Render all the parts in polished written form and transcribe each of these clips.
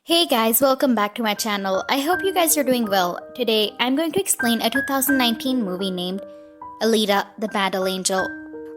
Hey guys, welcome back to my channel. I hope you guys are doing well. Today, I'm going to explain a 2019 movie named Alita, the Battle Angel.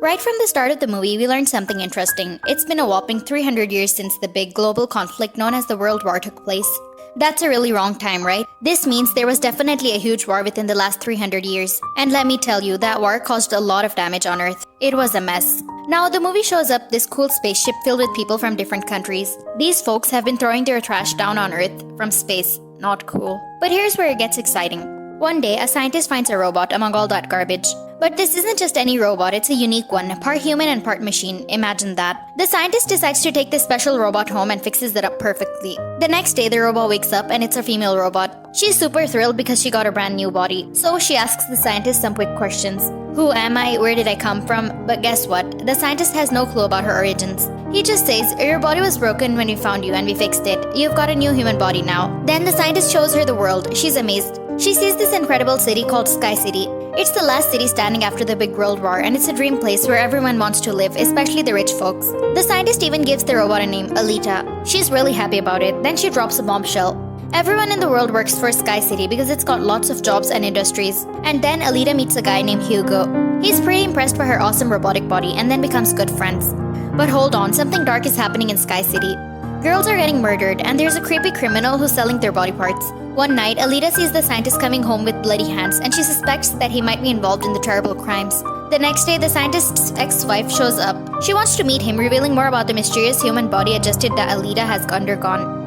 Right from the start of the movie, we learned something interesting. It's been a whopping 300 years since the big global conflict known as the World War took place. That's a really wrong time, right? This means there was definitely a huge war within the last 300 years. And let me tell you, that war caused a lot of damage on Earth. It was a mess. Now, the movie shows up this cool spaceship filled with people from different countries. These folks have been throwing their trash down on Earth from space. Not cool. But here's where it gets exciting. One day, a scientist finds a robot among all that garbage. But this isn't just any robot, it's a unique one, part human and part machine. Imagine that. The scientist decides to take this special robot home and fixes it up perfectly. The next day, the robot wakes up and it's a female robot. She's super thrilled because she got a brand new body. So she asks the scientist some quick questions. Who am I? Where did I come from? But guess what? The scientist has no clue about her origins. He just says, your body was broken when we found you and we fixed it. You've got a new human body now. Then the scientist shows her the world. She's amazed. She sees this incredible city called Sky City. It's the last city standing after the big world war, and it's a dream place where everyone wants to live, especially the rich folks. The scientist even gives the robot a name, Alita. She's really happy about it. Then she drops a bombshell. Everyone in the world works for Sky City because it's got lots of jobs and industries. And then Alita meets a guy named Hugo. He's pretty impressed by her awesome robotic body and then becomes good friends. But hold on, something dark is happening in Sky City. Girls are getting murdered, and there's a creepy criminal who's selling their body parts. One night, Alita sees the scientist coming home with bloody hands, and she suspects that he might be involved in the terrible crimes. The next day, the scientist's ex-wife shows up. She wants to meet him, revealing more about the mysterious human body adjusted that Alita has undergone.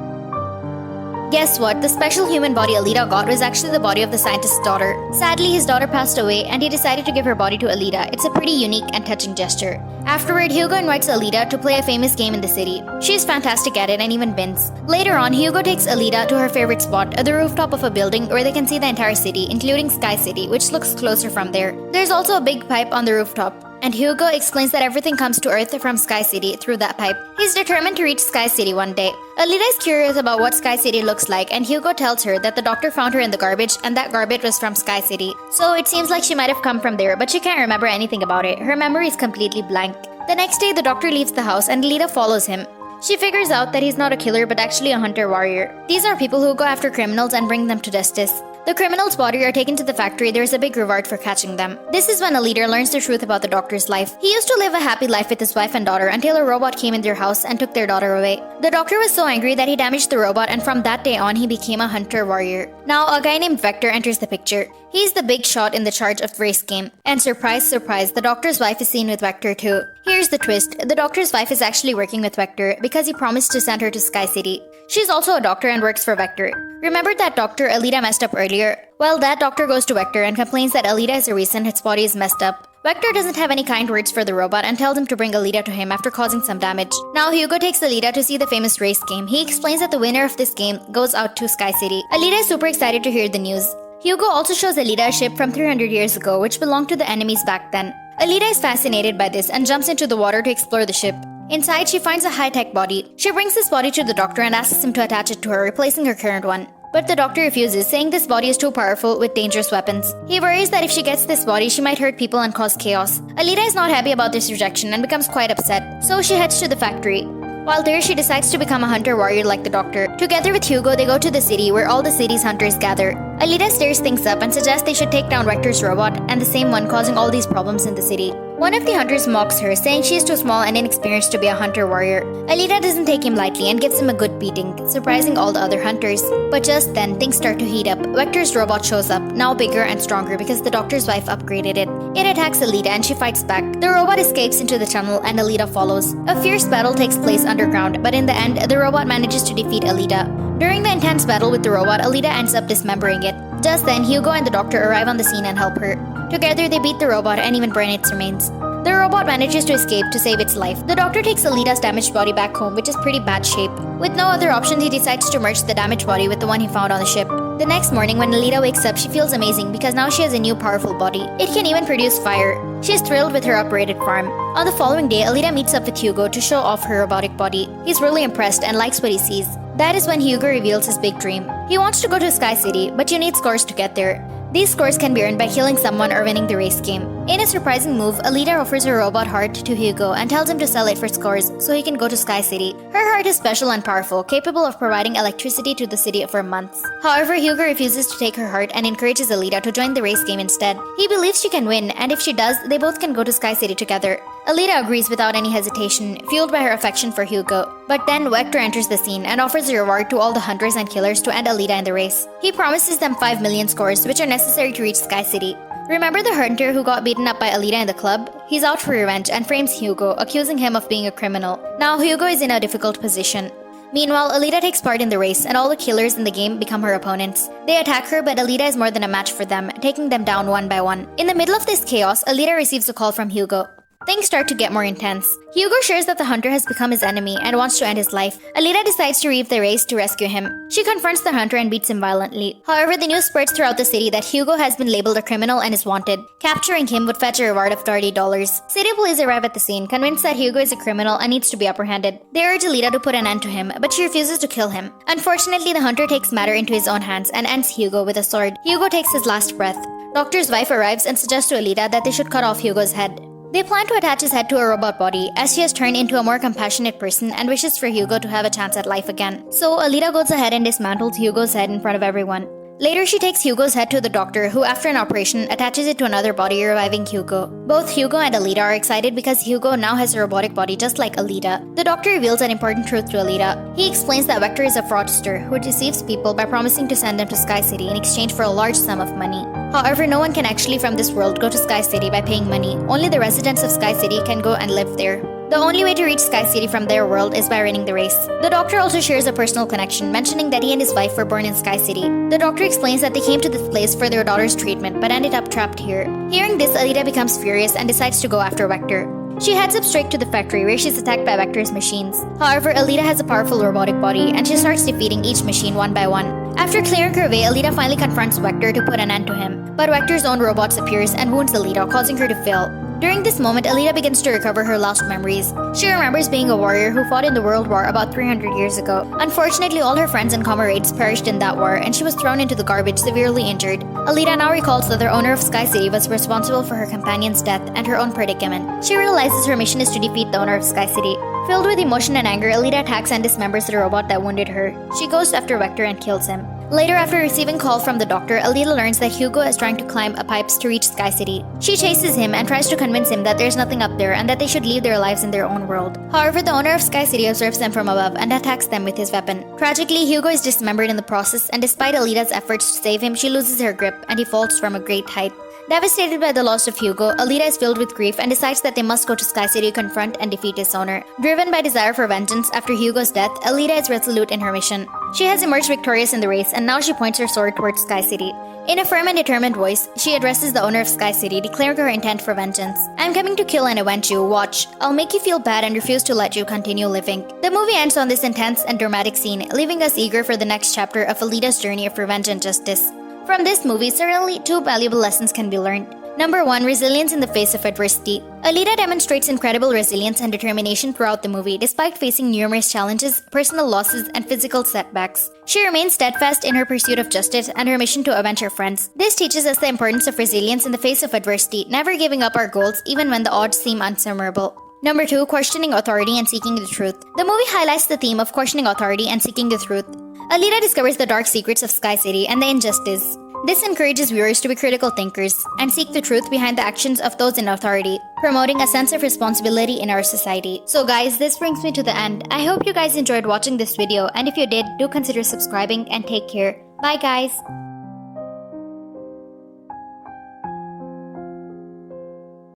Guess what? The special human body Alita got was actually the body of the scientist's daughter. Sadly, his daughter passed away, and he decided to give her body to Alita. It's a pretty unique and touching gesture. Afterward, Hugo invites Alita to play a famous game in the city. She's fantastic at it and even wins. Later on, Hugo takes Alita to her favorite spot, at the rooftop of a building where they can see the entire city, including Sky City, which looks closer from there. There's also a big pipe on the rooftop, and Hugo explains that everything comes to Earth from Sky City through that pipe. He's determined to reach Sky City one day. Alita is curious about what Sky City looks like, and Hugo tells her that the doctor found her in the garbage, and that garbage was from Sky City. So it seems like she might have come from there, but she can't remember anything about it. Her memory is completely blank. The next day, the doctor leaves the house, and Alita follows him. She figures out that he's not a killer but actually a hunter-warrior. These are people who go after criminals and bring them to justice. The criminals' body are taken to the factory. There's a big reward for catching them. This is when Alita learns the truth about the doctor's life. He used to live a happy life with his wife and daughter until a robot came in their house and took their daughter away. The doctor was so angry that he damaged the robot, and from that day on, he became a hunter-warrior. Now, a guy named Vector enters the picture. He's the big shot in the charge of the race game. And surprise, surprise, the doctor's wife is seen with Vector too. Here's the twist. The doctor's wife is actually working with Vector because he promised to send her to Sky City. She's also a doctor and works for Vector. Remember that doctor Alita messed up earlier? Well, that doctor goes to Vector and complains that Alita is the reason its body is messed up. Vector doesn't have any kind words for the robot and tells him to bring Alita to him after causing some damage. Now, Hugo takes Alita to see the famous race game. He explains that the winner of this game goes out to Sky City. Alita is super excited to hear the news. Hugo also shows Alita a ship from 300 years ago which belonged to the enemies back then. Alita is fascinated by this and jumps into the water to explore the ship. Inside, she finds a high-tech body. She brings this body to the doctor and asks him to attach it to her, replacing her current one. But the doctor refuses, saying this body is too powerful with dangerous weapons. He worries that if she gets this body, she might hurt people and cause chaos. Alita is not happy about this rejection and becomes quite upset, so she heads to the factory. While there, she decides to become a hunter-warrior like the doctor. Together with Hugo, they go to the city where all the city's hunters gather. Alita stirs things up and suggests they should take down Vector's robot and the same one causing all these problems in the city. One of the hunters mocks her, saying she's too small and inexperienced to be a hunter-warrior. Alita doesn't take him lightly and gives him a good beating, surprising all the other hunters. But just then, things start to heat up. Vector's robot shows up, now bigger and stronger because the doctor's wife upgraded it. It attacks Alita and she fights back. The robot escapes into the tunnel and Alita follows. A fierce battle takes place underground, but in the end, the robot manages to defeat Alita. During the intense battle with the robot, Alita ends up dismembering it. Just then, Hugo and the doctor arrive on the scene and help her. Together, they beat the robot and even burn its remains. The robot manages to escape to save its life. The doctor takes Alita's damaged body back home, which is pretty bad shape. With no other options, he decides to merge the damaged body with the one he found on the ship. The next morning, when Alita wakes up, she feels amazing because now she has a new powerful body. It can even produce fire. She is thrilled with her upgraded farm. On the following day, Alita meets up with Hugo to show off her robotic body. He's really impressed and likes what he sees. That is when Hugo reveals his big dream. He wants to go to Sky City, but you need scores to get there. These scores can be earned by killing someone or winning the race game. In a surprising move, Alita offers her robot heart to Hugo and tells him to sell it for scores so he can go to Sky City. Her heart is special and powerful, capable of providing electricity to the city for months. However, Hugo refuses to take her heart and encourages Alita to join the race game instead. He believes she can win, and if she does, they both can go to Sky City together. Alita agrees without any hesitation, fueled by her affection for Hugo. But then Vector enters the scene and offers a reward to all the hunters and killers to end Alita in the race. He promises them 5 million scores, which are necessary to reach Sky City. Remember the hunter who got beaten up by Alita in the club? He's out for revenge and frames Hugo, accusing him of being a criminal. Now Hugo is in a difficult position. Meanwhile, Alita takes part in the race, and all the killers in the game become her opponents. They attack her, but Alita is more than a match for them, taking them down one by one. In the middle of this chaos, Alita receives a call from Hugo. Things start to get more intense. Hugo shares that the hunter has become his enemy and wants to end his life. Alita decides to leave the race to rescue him. She confronts the hunter and beats him violently. However, the news spreads throughout the city that Hugo has been labeled a criminal and is wanted. Capturing him would fetch a reward of $30. City police arrive at the scene, convinced that Hugo is a criminal and needs to be apprehended. They urge Alita to put an end to him, but she refuses to kill him. Unfortunately, the hunter takes matter into his own hands and ends Hugo with a sword. Hugo takes his last breath. Doctor's wife arrives and suggests to Alita that they should cut off Hugo's head. They plan to attach his head to a robot body, as she has turned into a more compassionate person and wishes for Hugo to have a chance at life again. So Alita goes ahead and dismantles Hugo's head in front of everyone. Later, she takes Hugo's head to the doctor, who after an operation attaches it to another body, reviving Hugo. Both Hugo and Alita are excited because Hugo now has a robotic body just like Alita. The doctor reveals an important truth to Alita. He explains that Vector is a fraudster who deceives people by promising to send them to Sky City in exchange for a large sum of money. However, no one can actually from this world go to Sky City by paying money. Only the residents of Sky City can go and live there. The only way to reach Sky City from their world is by winning the race. The doctor also shares a personal connection, mentioning that he and his wife were born in Sky City. The doctor explains that they came to this place for their daughter's treatment but ended up trapped here. Hearing this, Alita becomes furious and decides to go after Vector. She heads up straight to the factory where she's attacked by Vector's machines. However, Alita has a powerful robotic body and she starts defeating each machine one by one. After clearing her way, Alita finally confronts Vector to put an end to him. But Vector's own robot appears and wounds Alita, causing her to fail. During this moment, Alita begins to recover her lost memories. She remembers being a warrior who fought in the World War about 300 years ago. Unfortunately, all her friends and comrades perished in that war and she was thrown into the garbage, severely injured. Alita now recalls that the owner of Sky City was responsible for her companion's death and her own predicament. She realizes her mission is to defeat the owner of Sky City. Filled with emotion and anger, Alita attacks and dismembers the robot that wounded her. She goes after Vector and kills him. Later, after receiving call from the doctor, Alita learns that Hugo is trying to climb pipes to reach Sky City. She chases him and tries to convince him that there's nothing up there and that they should live their lives in their own world. However, the owner of Sky City observes them from above and attacks them with his weapon. Tragically, Hugo is dismembered in the process, and despite Alita's efforts to save him, she loses her grip and he falls from a great height. Devastated by the loss of Hugo, Alita is filled with grief and decides that they must go to Sky City to confront and defeat his owner. Driven by desire for vengeance after Hugo's death, Alita is resolute in her mission. She has emerged victorious in the race and now she points her sword towards Sky City. In a firm and determined voice, she addresses the owner of Sky City, declaring her intent for vengeance. "I'm coming to kill and avenge you, watch. I'll make you feel bad and refuse to let you continue living." The movie ends on this intense and dramatic scene, leaving us eager for the next chapter of Alita's journey of revenge and justice. From this movie, certainly 2 valuable lessons can be learned. Number 1, resilience in the face of adversity. Alita demonstrates incredible resilience and determination throughout the movie, despite facing numerous challenges, personal losses, and physical setbacks. She remains steadfast in her pursuit of justice and her mission to avenge her friends. This teaches us the importance of resilience in the face of adversity, never giving up our goals even when the odds seem unsurmountable. Number 2, questioning authority and seeking the truth. The movie highlights the theme of questioning authority and seeking the truth. Alita discovers the dark secrets of Sky City and the injustice. This encourages viewers to be critical thinkers and seek the truth behind the actions of those in authority, promoting a sense of responsibility in our society. So guys, this brings me to the end. I hope you guys enjoyed watching this video, and if you did, do consider subscribing and take care. Bye guys!